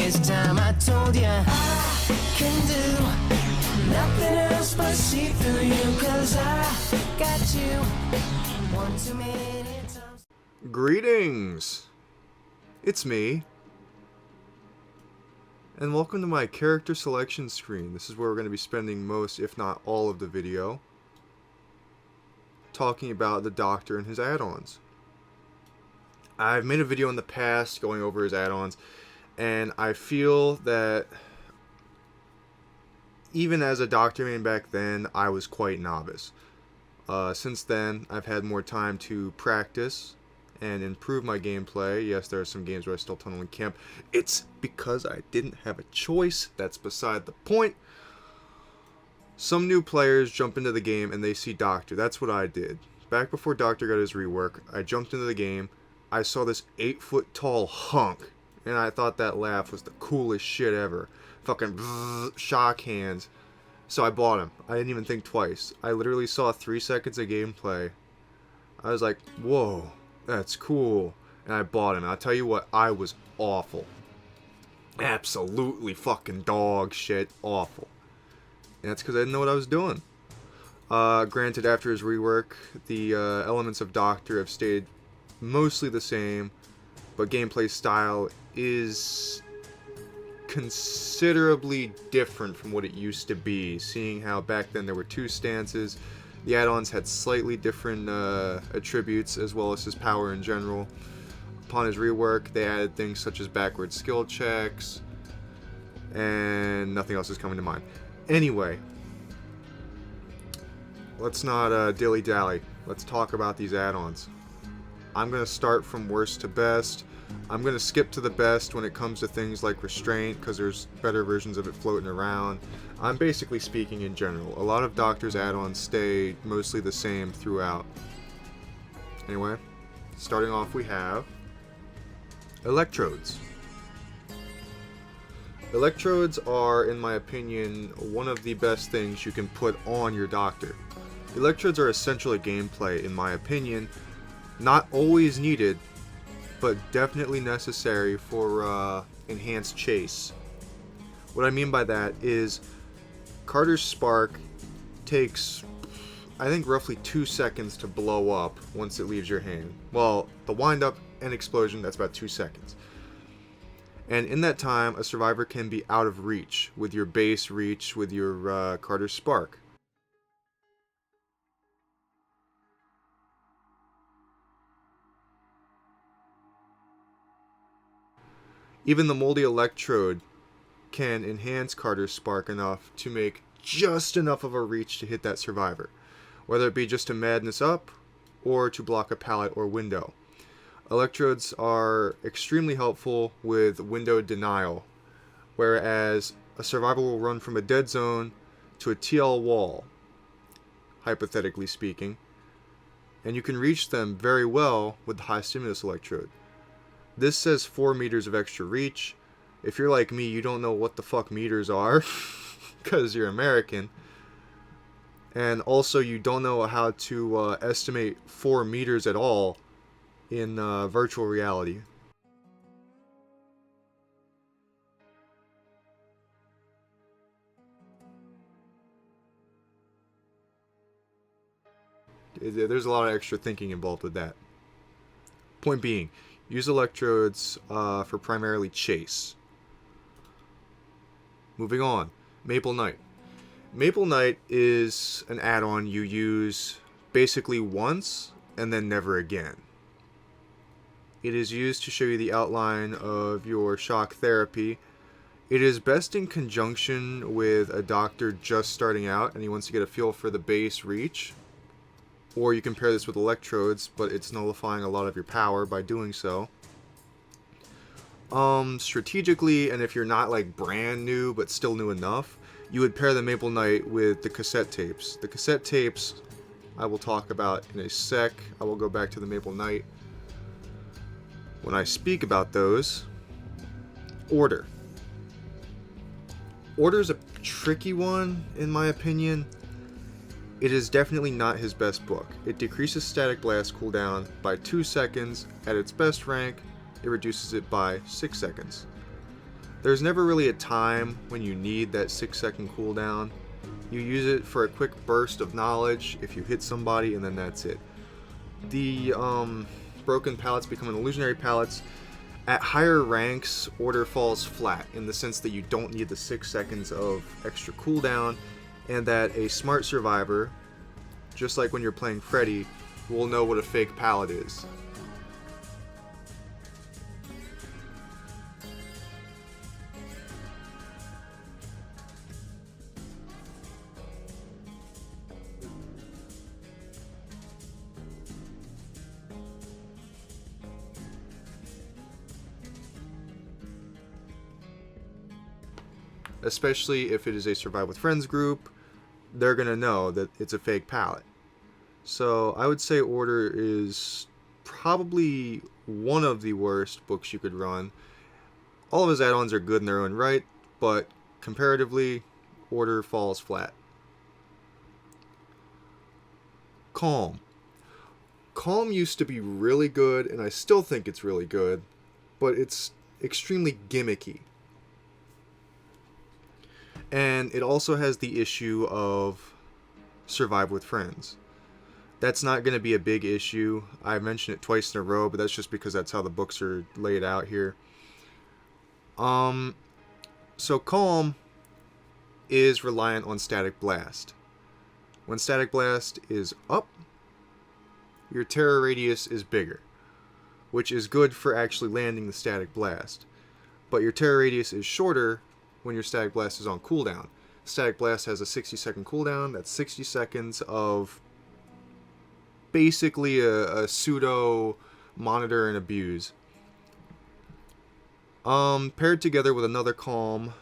this time I told ya I can do nothing else but see through you, 'cause I got you one too many times. Greetings! It's me. And welcome to my character selection screen. This is where we're going to be spending most, if not all, of the video talking about the Doctor and his add-ons. I've made a video in the past going over his add-ons, and I feel that even as a Doctor main back then, I was quite novice. Since then, I've had more time to practice and improve my gameplay. Yes, there are some games where I still tunnel in camp. It's because I didn't have a choice. That's beside the point. Some new players jump into the game and they see Doctor. That's what I did. Back before Doctor got his rework, I jumped into the game. I saw this 8-foot tall hunk, and I thought that laugh was the coolest shit ever. Fucking bzzz, shock hands. So I bought him. I didn't even think twice. I literally saw 3 seconds of gameplay. I was like, whoa, that's cool. And I bought him. And I'll tell you what, I was awful. Absolutely fucking dog shit awful. And that's because I didn't know what I was doing. Granted, after his rework, the elements of Doctor have stayed mostly the same, but gameplay style is considerably different from what it used to be, seeing how back then there were 2 stances. The add-ons had slightly different attributes, as well as his power in general. Upon his rework, they added things such as backward skill checks, and nothing else is coming to mind. Anyway, let's not dilly-dally. Let's talk about these add-ons. I'm going to start from worst to best. I'm going to skip to the best when it comes to things like Restraint, because there's better versions of it floating around. I'm basically speaking in general. A lot of Doctor's add-ons stay mostly the same throughout. Anyway, starting off we have Electrodes. Electrodes are, in my opinion, one of the best things you can put on your Doctor. Electrodes are essential to gameplay, in my opinion. Not always needed, but definitely necessary for enhanced chase. What I mean by that is Carter's spark takes, I think, roughly 2 seconds to blow up once it leaves your hand. Well, the wind-up and explosion, that's about 2 seconds. And in that time, a survivor can be out of reach with your base reach with your Carter's spark. Even the moldy Electrode can enhance Carter's spark enough to make just enough of a reach to hit that survivor, whether it be just to madness up or to block a pallet or window. Electrodes are extremely helpful with window denial, whereas a survivor will run from a dead zone to a TL wall, hypothetically speaking, and you can reach them very well with the high stimulus Electrode. This says 4 meters of extra reach. If you're like me, you don't know what the fuck meters are, because you're American. And also, you don't know how to estimate 4 meters at all in virtual reality. There's a lot of extra thinking involved with that. Point being, use Electrodes for primarily chase. Moving on, Maple Night. Maple Night is an add-on you use basically once and then never again. It is used to show you the outline of your shock therapy. It is best in conjunction with a Doctor just starting out and he wants to get a feel for the base reach. Or you can pair this with Electrodes, but it's nullifying a lot of your power by doing so. Strategically, and if you're not like brand new but still new enough, you would pair the Maple Night with the cassette tapes. The cassette tapes I will talk about in a sec. I will go back to the Maple Night when I speak about those. Order. Order is a tricky one, in my opinion. It is definitely not his best book. It decreases static blast cooldown by 2 seconds. At its best rank, it reduces it by 6 seconds. There's never really a time when you need that 6-second cooldown. You use it for a quick burst of knowledge if you hit somebody, and then that's it. The broken pallets become illusionary pallets. At higher ranks, order falls flat in the sense that you don't need the 6 seconds of extra cooldown, and that a smart survivor, just like when you're playing Freddy, will know what a fake pallet is. Especially if it is a Survive with Friends group, they're going to know that it's a fake pallet. So I would say Order is probably one of the worst books you could run. All of his add-ons are good in their own right, but comparatively, Order falls flat. Calm. Calm used to be really good, and I still think it's really good, but it's extremely gimmicky. And it also has the issue of Survive with Friends. That's not going to be a big issue. I mentioned it twice in a row, but that's just because that's how the books are laid out here. So Calm is reliant on Static Blast. When Static Blast is up, your terror radius is bigger, which is good for actually landing the Static Blast. But your terror radius is shorter when your Static Blast is on cooldown. Static Blast has a 60-second cooldown. That's 60 seconds of basically a pseudo monitor and abuse. Paired together with another Calm,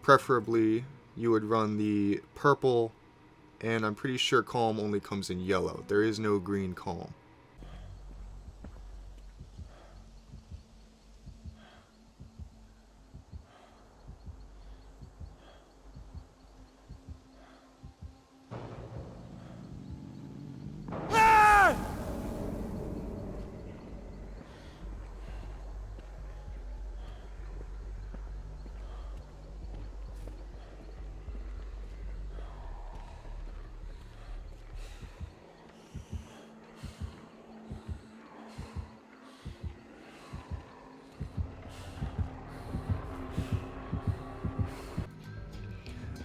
preferably you would run the purple, and I'm pretty sure Calm only comes in yellow. There is no green Calm.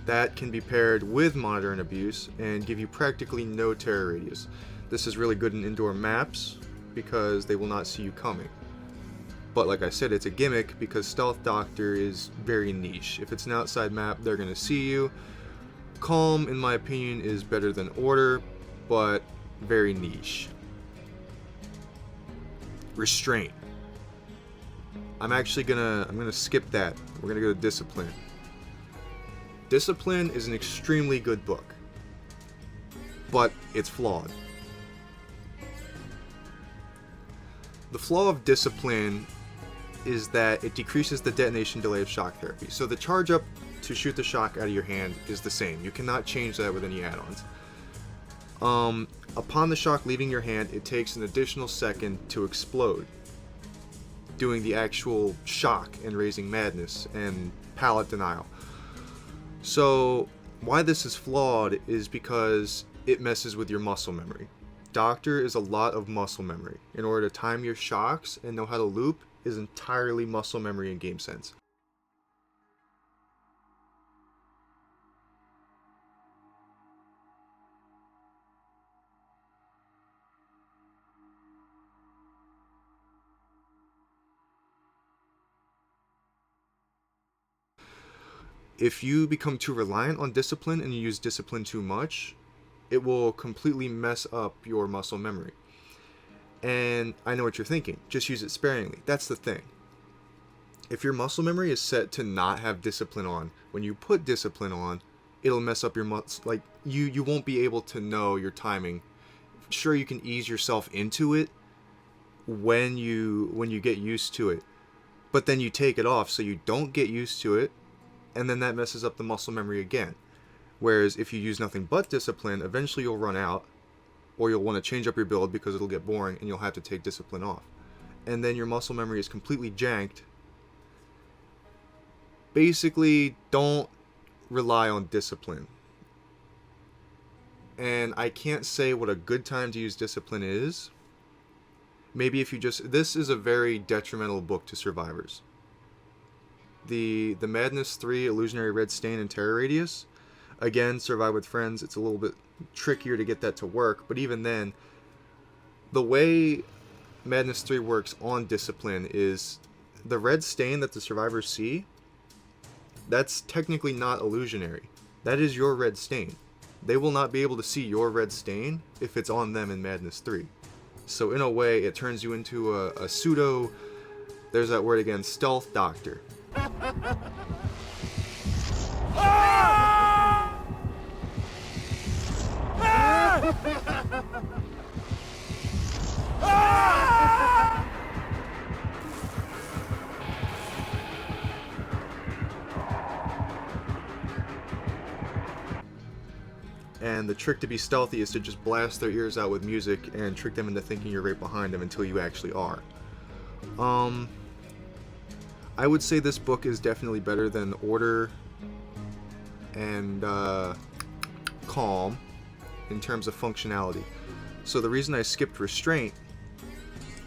That can be paired with Monitor and Abuse and give you practically no terror radius. This is really good in indoor maps because they will not see you coming. But like I said, it's a gimmick because Stealth Doctor is very niche. If it's an outside map, they're going to see you. Calm, in my opinion, is better than Order, but very niche. Restraint. I'm gonna skip that. We're gonna go to Discipline. Discipline is an extremely good book, but it's flawed. The flaw of Discipline is that it decreases the detonation delay of shock therapy. So the charge up to shoot the shock out of your hand is the same. You cannot change that with any add-ons. Upon the shock leaving your hand, it takes an additional second to explode, doing the actual shock and raising madness and pallet denial. So why this is flawed is because it messes with your muscle memory. Doctor is a lot of muscle memory. In order to time your shocks and know how to loop is entirely muscle memory and game sense. If you become too reliant on Discipline and you use Discipline too much, it will completely mess up your muscle memory. And I know what you're thinking, just use it sparingly. That's the thing. If your muscle memory is set to not have Discipline on, when you put Discipline on, it'll mess up your muscle. Like, you won't be able to know your timing. Sure, you can ease yourself into it when you get used to it, but then you take it off so you don't get used to it, and then that messes up the muscle memory again. Whereas if you use nothing but Discipline, eventually you'll run out, or you'll want to change up your build because it'll get boring and you'll have to take Discipline off. And then your muscle memory is completely janked, basically don't rely on discipline. And I can't say what a good time to use discipline is. Maybe if you just... This is a very detrimental book to survivors. The Madness 3, Illusionary Red Stain, and Terror Radius. Again, survive with friends. It's a little bit trickier to get that to work. But even then, the way Madness 3 works on discipline is the red stain that the survivors see, that's technically not illusionary. That is your red stain. They will not be able to see your red stain if it's on them in Madness 3. So in a way, it turns you into a pseudo, there's that word again, stealth doctor. And the trick to be stealthy is to just blast their ears out with music and trick them into thinking you're right behind them until you actually are. I would say this book is definitely better than Order and Calm in terms of functionality. So the reason I skipped Restraint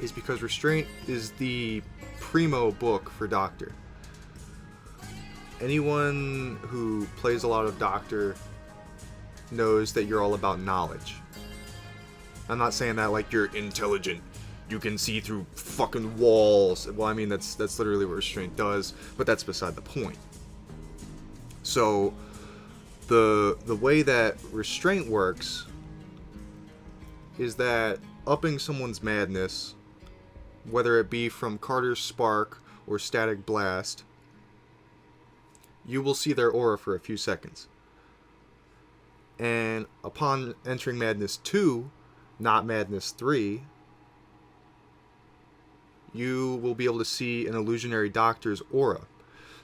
is because Restraint is the primo book for Doctor. Anyone who plays a lot of Doctor knows that you're all about knowledge. I'm not saying that like you're intelligent, you can see through fucking walls. Well, I mean that's literally what Restraint does, but that's beside the point. So the way that Restraint works is that upping someone's madness, whether it be from Carter's Spark or Static Blast, you will see their aura for a few seconds. And upon entering Madness 2, not Madness 3, you will be able to see an illusionary doctor's aura.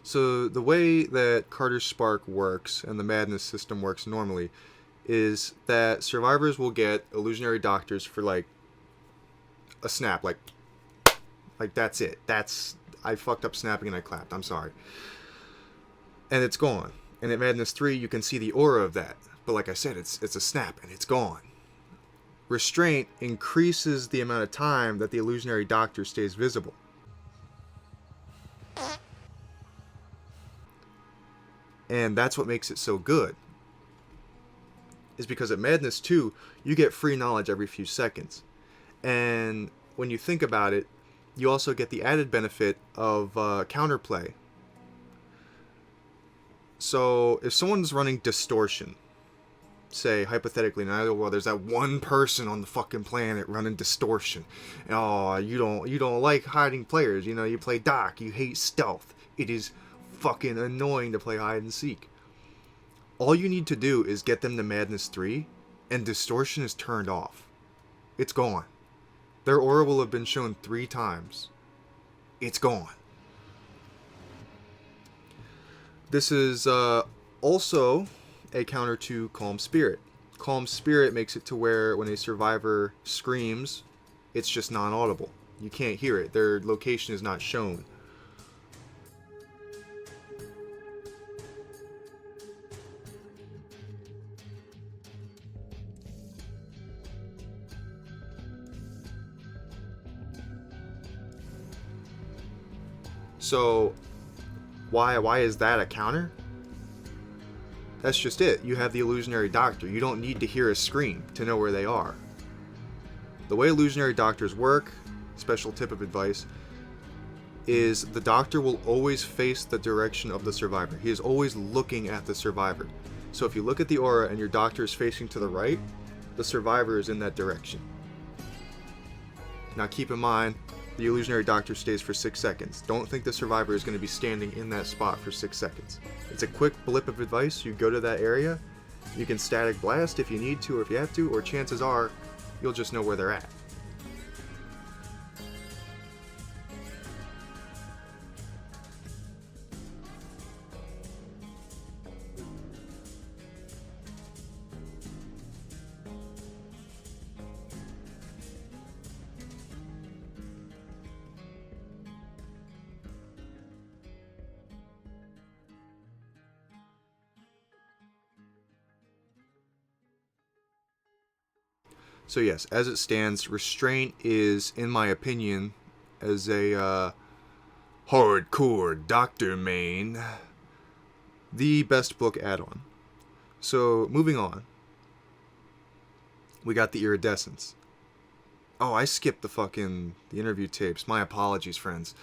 So the way that Carter's Spark works and the Madness system works normally is that survivors will get illusionary doctors for like a snap, like that's it. I fucked up snapping and I clapped. I'm sorry. And it's gone. And at Madness 3, you can see the aura of that. But like I said, it's a snap and it's gone. Restraint increases the amount of time that the illusionary doctor stays visible. And that's what makes it so good. Is because at Madness 2, you get free knowledge every few seconds. And when you think about it, you also get the added benefit of counterplay. So if someone's running distortion, say hypothetically in either world, there's that one person on the fucking planet running distortion. Oh, you don't like hiding players. You know, you play Doc. You hate stealth. It is fucking annoying to play hide and seek. All you need to do is get them to Madness 3, and distortion is turned off. It's gone. Their aura will have been shown 3 times. It's gone. This is also a counter to Calm Spirit. Calm Spirit makes it to where when a survivor screams, it's just non-audible. You can't hear it. Their location is not shown. So, why is that a counter? That's just it. You have the illusionary doctor. You don't need to hear a scream to know where they are. The way illusionary doctors work, special tip of advice, is the doctor will always face the direction of the survivor. He is always looking at the survivor. So if you look at the aura and your doctor is facing to the right, the survivor is in that direction. Now keep in mind, the illusionary doctor stays for 6 seconds. Don't think the survivor is going to be standing in that spot for 6 seconds. It's a quick blip of advice. You go to that area, you can static blast if you need to or if you have to, or chances are you'll just know where they're at. So yes, as it stands, Restraint is, in my opinion, as a hardcore Doctor main, the best book add-on. So moving on, we got the Iridescence. Oh, I skipped the interview tapes. My apologies, friends.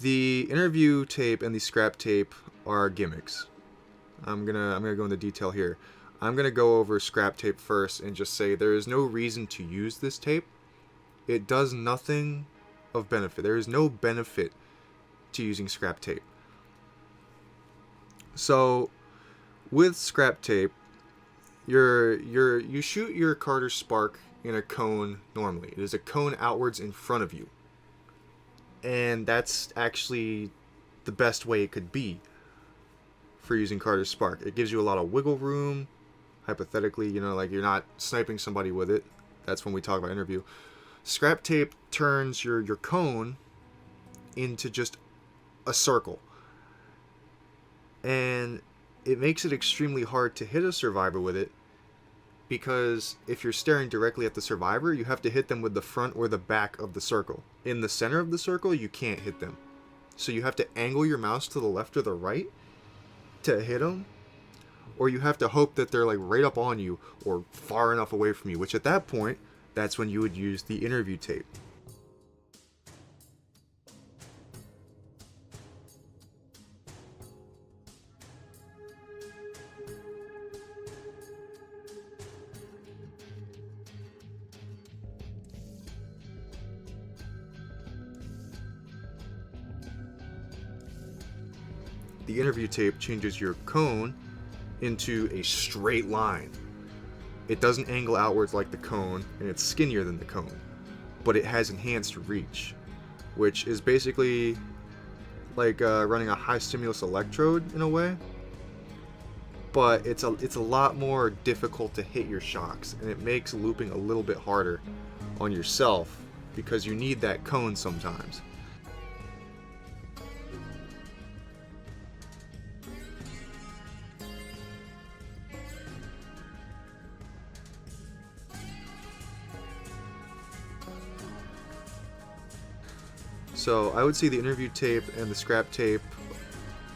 The interview tape and the scrap tape are gimmicks. I'm gonna go into detail here. I'm gonna go over scrap tape first and just say there is no reason to use this tape. It does nothing of benefit. There is no benefit to using scrap tape. So with scrap tape, you shoot your Carter Spark in a cone normally. It is a cone outwards in front of you. And that's actually the best way it could be for using Carter Spark. It gives you a lot of wiggle room, hypothetically, like you're not sniping somebody with it. That's when we talk about interview. Scrap tape turns your cone into just a circle. And it makes it extremely hard to hit a survivor with it, because if you're staring directly at the survivor, you have to hit them with the front or the back of the circle. In the center of the circle, you can't hit them. So you have to angle your mouse to the left or the right to hit them, or you have to hope that they're like right up on you or far enough away from you, which at that point, that's when you would use the interview tape. The interview tape changes your cone into a straight line. It doesn't angle outwards like the cone, and it's skinnier than the cone, but it has enhanced reach, which is basically like running a high stimulus electrode in a way, but it's a lot more difficult to hit your shocks, and it makes looping a little bit harder on yourself because you need that cone sometimes. So I would say the interview tape and the scrap tape,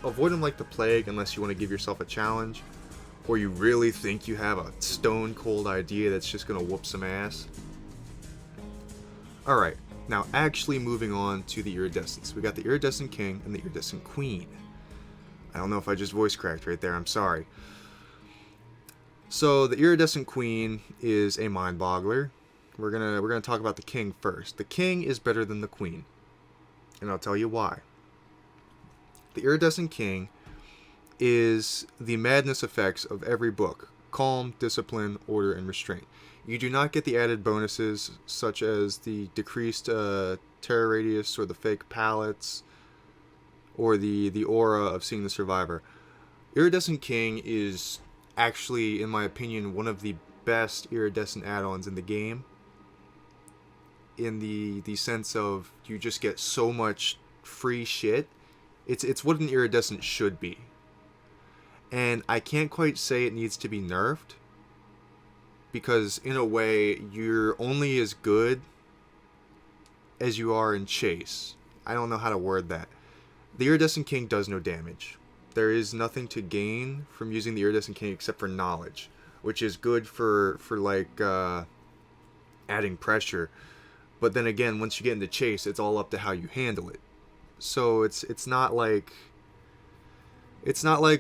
avoid them like the plague unless you want to give yourself a challenge, or you really think you have a stone cold idea that's just going to whoop some ass. Alright, now actually moving on to the Iridescence. We got the Iridescent King and the Iridescent Queen. I don't know if I just voice cracked right there, I'm sorry. So the Iridescent Queen is a mind boggler. We're gonna talk about the King first. The King is better than the Queen, and I'll tell you why. The Iridescent King is the madness effects of every book: calm, discipline, order, and restraint. You do not get the added bonuses such as the decreased terror radius or the fake palettes or the aura of seeing the survivor. Iridescent King is actually, in my opinion, one of the best iridescent add-ons in the game, in the sense of you just get so much free shit. It's what an iridescent should be. And I can't quite say it needs to be nerfed, because in a way you're only as good as you are in chase. I don't know how to word that. The Iridescent King does no damage. There is nothing to gain from using the Iridescent King except for knowledge, which is good for like adding pressure. But then again, once you get into chase, it's all up to how you handle it. So it's not like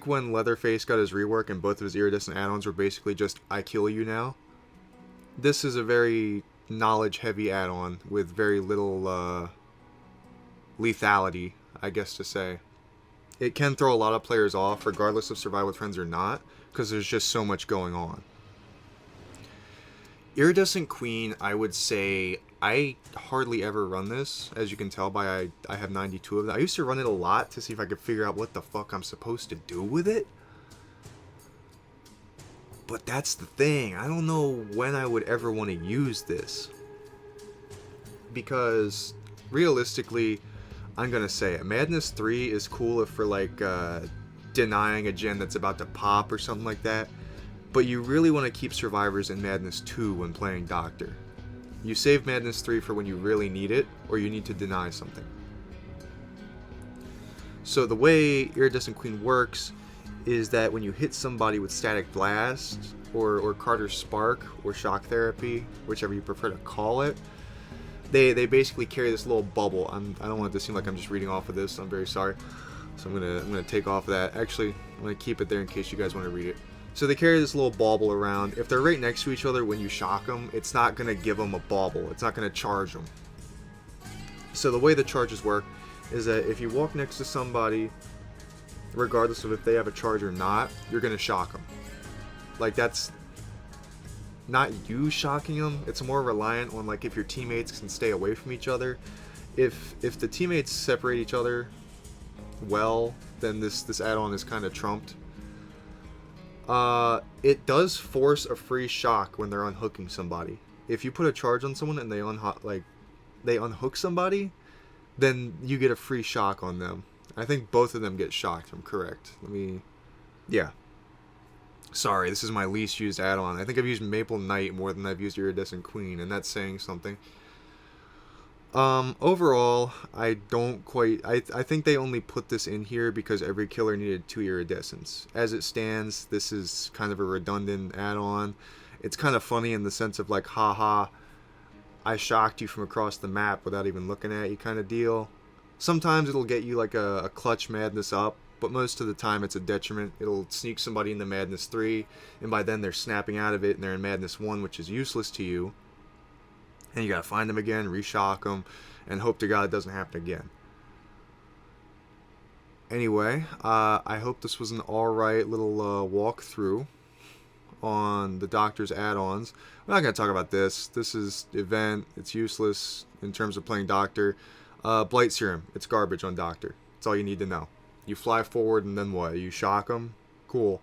when Leatherface got his rework and both of his iridescent add-ons were basically just I kill you now. This is a very knowledge heavy add-on with very little lethality, I guess to say. It can throw a lot of players off regardless of survival with friends or not, because there's just so much going on. Iridescent Queen, I would say I hardly ever run this. As you can tell by I have 92 of them. I used to run it a lot to see if I could figure out what the fuck I'm supposed to do with it. But that's the thing. I don't know when I would ever want to use this. Because realistically, I'm going to say it. Madness 3 is cool if for like denying a gen that's about to pop or something like that. but you really want to keep survivors in Madness 2 when playing Doctor. You save Madness 3 for when you really need it, or you need to deny something. So the way Iridescent Queen works is that when you hit somebody with Static Blast, or Carter's Spark, or Shock Therapy, whichever you prefer to call it, they basically carry this little bubble. I don't want it to seem like I'm just reading off of this, I'm very sorry. So I'm gonna take off of that. Actually, I'm gonna keep it there in case you guys want to read it. So they carry this little bauble around. If they're right next to each other when you shock them, it's not gonna give them a bauble. It's not gonna charge them. So the way the charges work is that if you walk next to somebody, regardless of if they have a charge or not, you're gonna shock them. Like, that's not you shocking them. It's more reliant on, like, if your teammates can stay away from each other. If the teammates separate each other well, then this add-on is kind of trumped. It does force a free shock when they're unhooking somebody. If you put a charge on someone and they unhook somebody, then you get a free shock on them. I think both of them get shocked, if I'm correct. Yeah. Sorry, this is my least used add-on. I think I've used Maple Knight more than I've used Iridescent Queen, and that's saying something. Overall, I think they only put this in here because every killer needed 2 iridescents. As it stands, this is kind of a redundant add-on. It's kind of funny in the sense of like, haha, I shocked you from across the map without even looking at you kind of deal. Sometimes it'll get you like a clutch madness up, but most of the time it's a detriment. It'll sneak somebody into Madness 3, and by then they're snapping out of it and they're in Madness 1, which is useless to you. And you gotta find them again, reshock them, and hope to God it doesn't happen again. Anyway, I hope this was an alright little walkthrough on the Doctor's add-ons. We're not gonna talk about this. This is event. It's useless in terms of playing Doctor. Blight Serum. It's garbage on Doctor. That's all you need to know. You fly forward and then what? You shock them? Cool.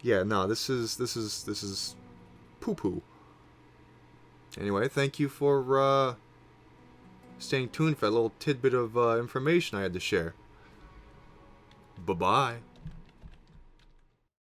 Yeah, no, this is poo-poo. Anyway, thank you for staying tuned for that little tidbit of information I had to share. Bye-bye.